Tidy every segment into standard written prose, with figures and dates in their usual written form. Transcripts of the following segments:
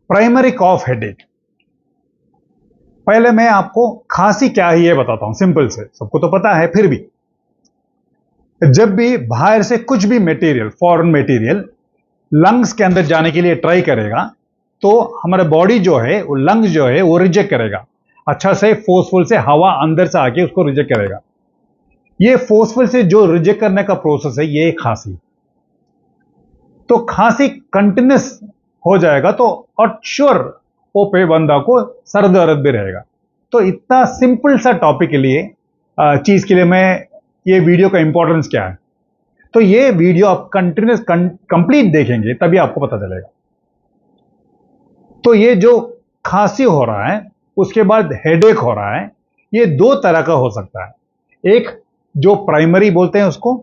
Primary कॉफ headache. पहले मैं आपको खांसी क्या है ये बताता हूं, सिंपल से, सबको तो पता है, फिर भी जब भी बाहर से कुछ भी मटेरियल, फॉरेन मटेरियल लंग्स के अंदर जाने के लिए ट्राई करेगा तो हमारा बॉडी जो है, वो लंग्स जो है वो रिजेक्ट करेगा, अच्छा से फोर्सफुल से हवा अंदर से आके उसको रिजेक्ट करेगा। ये फोर्सफुल से जो रिजेक्ट करने का प्रोसेस है, ये खांसी। तो खांसी कंटिन्यूस हो जाएगा तो श्योर वो पे बंदा को सर दर्द भी रहेगा। तो इतना सिंपल सा टॉपिक के लिए, चीज के लिए मैं, ये वीडियो का इंपॉर्टेंस क्या है, तो ये वीडियो आप कंटिन्यूस कंप्लीट देखेंगे तभी आपको पता चलेगा। तो ये जो खांसी हो रहा है, उसके बाद हेडेक हो रहा है, ये दो तरह का हो सकता है। एक जो प्राइमरी बोलते हैं उसको,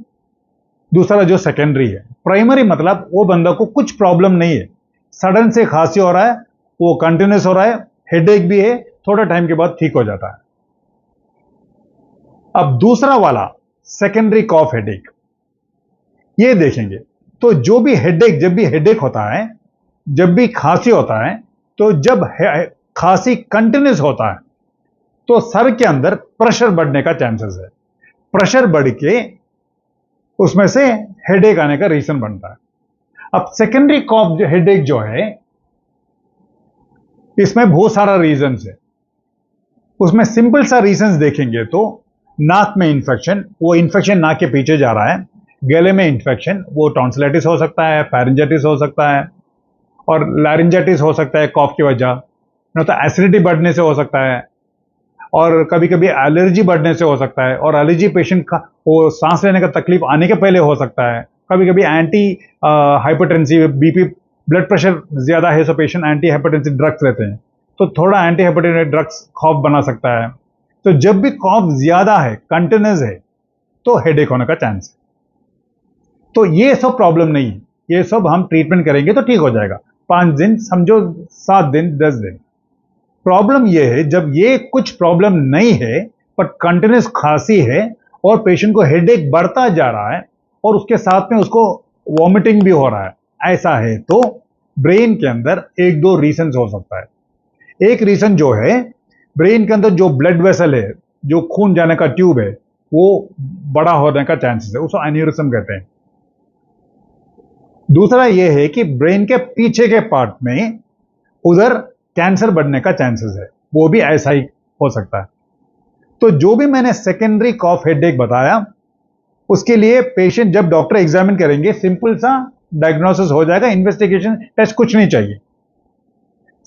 दूसरा जो सेकेंडरी है। प्राइमरी मतलब वो बंदा को कुछ प्रॉब्लम नहीं है, सडन से खांसी हो रहा है, वो कंटिन्यूस हो रहा है, हेडेक भी है, थोड़ा टाइम के बाद ठीक हो जाता है। अब दूसरा वाला सेकेंडरी कॉफ हेडेक, ये देखेंगे। तो जो भी हेडेक, जब भी हेडेक होता है, जब भी खांसी होता है, तो जब खांसी कंटिन्यूस होता है तो सर के अंदर प्रेशर बढ़ने का चांसेस है। प्रेशर बढ़ के उसमें से हेडेक आने का रीजन बनता है। अब सेकेंडरी कॉफ हेडेक जो है, इसमें बहुत सारा रीजन है। उसमें सिंपल सा रीजन देखेंगे तो नाक में इंफेक्शन, वो इंफेक्शन नाक के पीछे जा रहा है। गले में इंफेक्शन, वो टॉन्सिलाइटिस हो सकता है, फेरिंजाइटिस हो सकता है, और लैरिंजाइटिस हो सकता है कॉफ की वजह, न तो एसिडिटी बढ़ने से हो सकता है, और कभी कभी एलर्जी बढ़ने से हो सकता है। और एलर्जी पेशेंट का वो सांस लेने का तकलीफ आने के पहले हो सकता है। कभी कभी anti hypertensive, BP, blood pressure ज्यादा है, so patient anti hypertensive drugs लेते हैं, तो थोड़ा एंटी हाइपरटेंसिव ड्रग्स कॉफ बना सकता है। तो जब भी कॉफ ज्यादा है, कंटिन्यूस है, तो हेडेक होने का चांस है। तो ये सब प्रॉब्लम नहीं है, ये सब हम ट्रीटमेंट करेंगे तो ठीक हो जाएगा। 5 दिन समझो, 7 दिन, 10 दिन। प्रॉब्लम यह है जब ये कुछ प्रॉब्लम नहीं है पर कंटिन्यूस खांसी है और पेशेंट को हेडेक बढ़ता जा रहा है और उसके साथ में उसको वॉमिटिंग भी हो रहा है, ऐसा है तो ब्रेन के अंदर एक दो रीजन हो सकता है। एक रीजन जो है, ब्रेन के अंदर जो ब्लड वेसल है, जो खून जाने का ट्यूब है, वो बड़ा होने का चांसेस है, उसको एन्यूरिज्म कहते हैं। दूसरा यह है कि ब्रेन के पीछे के पार्ट में उधर कैंसर बढ़ने का चांसेस है, वो भी ऐसा ही हो सकता है। तो जो भी मैंने सेकेंडरी कॉफ हेडेक बताया, उसके लिए पेशेंट जब डॉक्टर एग्जामिन करेंगे, सिंपल सा डायग्नोसिस हो जाएगा, इन्वेस्टिगेशन टेस्ट कुछ नहीं चाहिए।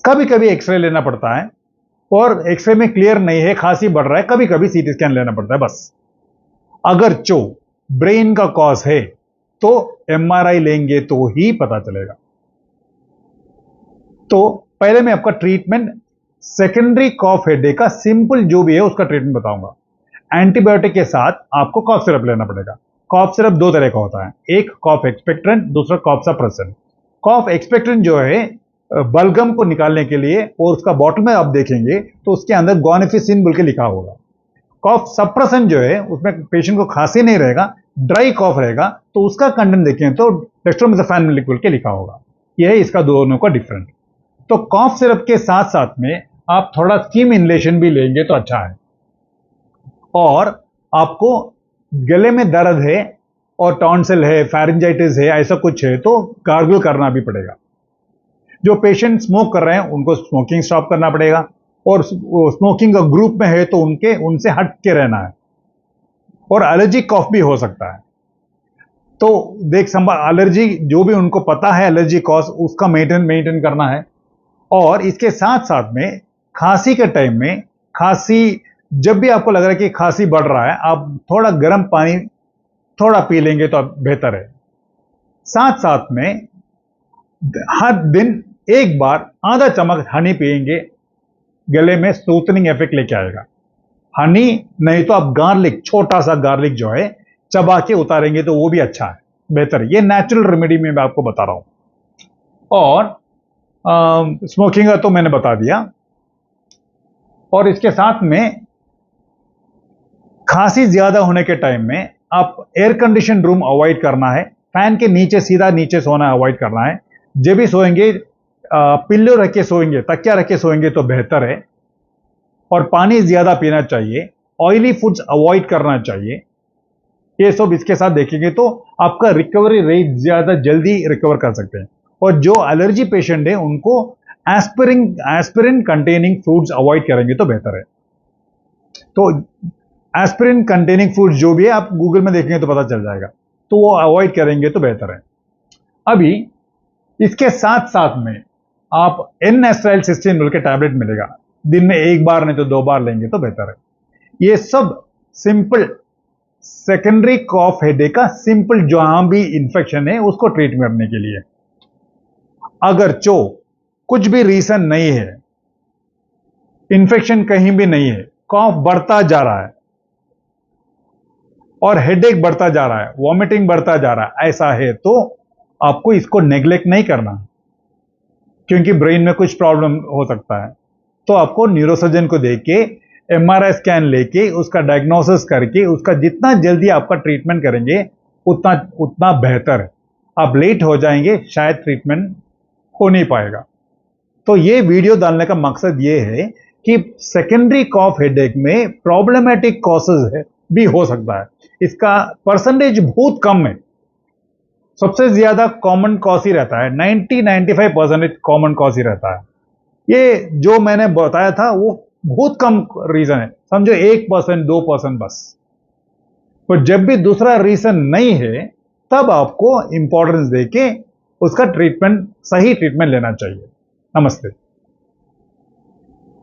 कभी कभी एक्सरे लेना पड़ता है और एक्सरे में क्लियर नहीं है, खांसी बढ़ रहा है, कभी कभी सीटी स्कैन लेना पड़ता है बस। अगर जो ब्रेन का कॉज है तो एमआरआई लेंगे तो ही पता चलेगा। तो पहले मैं आपका ट्रीटमेंट सेकेंडरी कॉफ हेडेक का सिंपल जो भी है उसका ट्रीटमेंट बताऊंगा। एंटीबायोटिक के साथ आपको कॉफ सिरप लेना पड़ेगा। कॉफ सिरप दो तरह का होता है, एक कॉफ एक्सपेक्ट्रेंट, दूसरा कॉफ सप्रेसेंट। कॉफ एक्सपेक्ट्रेंट जो है बलगम को निकालने के लिए, और उसका बॉटल में आप देखेंगे तो उसके अंदर गॉनिफिसिन बोल के लिखा होगा। कॉफ सप्रेसेंट जो है, उसमें पेशेंट को खांसी नहीं रहेगा, ड्राई कॉफ रहेगा, तो उसका कंटेंट देखें तो डेक्स्ट्रोमेथासोन बोल के लिखा होगा। यह है इसका दोनों का डिफरेंट। तो कॉफ सिरप के साथ साथ में आप थोड़ा स्कीम इनलेशन भी लेंगे तो अच्छा है। और आपको गले में दर्द है और टॉन्सिल है, फेरिंजाइटिस है, ऐसा कुछ है तो गार्गल करना भी पड़ेगा। जो पेशेंट स्मोक कर रहे हैं उनको स्मोकिंग स्टॉप करना पड़ेगा, और स्मोकिंग का ग्रुप में है तो उनसे हट के रहना है। और एलर्जी कॉफ भी हो सकता है, तो देख संभाल, एलर्जी जो भी उनको पता है एलर्जी कॉज, उसका मेंटेन करना है। और इसके साथ साथ में खांसी के टाइम में, खांसी जब भी आपको लग रहा है कि खांसी बढ़ रहा है, आप थोड़ा गर्म पानी थोड़ा पी लेंगे तो बेहतर है। साथ साथ में हर दिन एक बार आधा चम्मच हनी पिएंगे, गले में सूथनिंग इफेक्ट लेके आएगा। हनी नहीं तो आप गार्लिक, छोटा सा गार्लिक जो है चबा के उतारेंगे तो वो भी अच्छा है, बेहतर है। ये नेचुरल रेमेडी में मैं आपको बता रहा हूं। और स्मोकिंग का तो मैंने बता दिया। और इसके साथ में खांसी ज्यादा होने के टाइम में आप एयर कंडीशन रूम अवॉइड करना है, फैन के नीचे, सीधा नीचे सोना अवॉइड करना है। जब भी सोएंगे पिल्लो रख के सोएंगे, तकिया रख के सोएंगे तो बेहतर है। और पानी ज्यादा पीना चाहिए, ऑयली फूड्स अवॉइड करना चाहिए। ये सब इसके साथ देखेंगे तो आपका रिकवरी रेट ज्यादा जल्दी रिकवर कर सकते हैं। और जो एलर्जी पेशेंट है उनको एस्पिरिन कंटेनिंग फ्रूट्स अवॉइड करेंगे तो बेहतर है। तो एस्पिरिन कंटेनिंग फ्रूट्स जो भी है आप गूगल में देखेंगे तो पता चल जाएगा, तो वो अवॉइड करेंगे तो बेहतर है। अभी इसके साथ साथ में आप N-acetylcysteine बोल के टैबलेट मिलेगा, दिन में एक बार नहीं तो 2 बार लेंगे तो बेहतर है। ये सब सिंपल सेकेंडरी कॉफ हेडेक का सिंपल जहां भी इंफेक्शन है उसको ट्रीट करने के लिए। अगर कुछ भी रीजन नहीं है, इंफेक्शन कहीं भी नहीं है, कॉफ बढ़ता जा रहा है और हेडेक बढ़ता जा रहा है, वॉमिटिंग बढ़ता जा रहा है, ऐसा है तो आपको इसको नेग्लेक्ट नहीं करना, क्योंकि ब्रेन में कुछ प्रॉब्लम हो सकता है। तो आपको न्यूरोसर्जन को देके एमआरआई स्कैन लेके उसका डायग्नोसिस करके उसका जितना जल्दी आपका ट्रीटमेंट करेंगे उतना उतना बेहतर है। आप लेट हो जाएंगे, शायद ट्रीटमेंट हो नहीं पाएगा। तो ये वीडियो डालने का मकसद ये है कि सेकेंडरी कॉफ हेडेक में प्रॉब्लमेटिक कॉजेज भी हो सकता है, इसका परसेंटेज बहुत कम है। सबसे ज्यादा कॉमन कॉज ही रहता है, 90-95% कॉमन कॉज ही रहता है। ये जो मैंने बताया था वो बहुत कम रीजन है, समझो 1% 2% बस। तो जब भी दूसरा रीजन नहीं है तब आपको इंपॉर्टेंस देके उसका ट्रीटमेंट, सही ट्रीटमेंट लेना चाहिए। नमस्ते।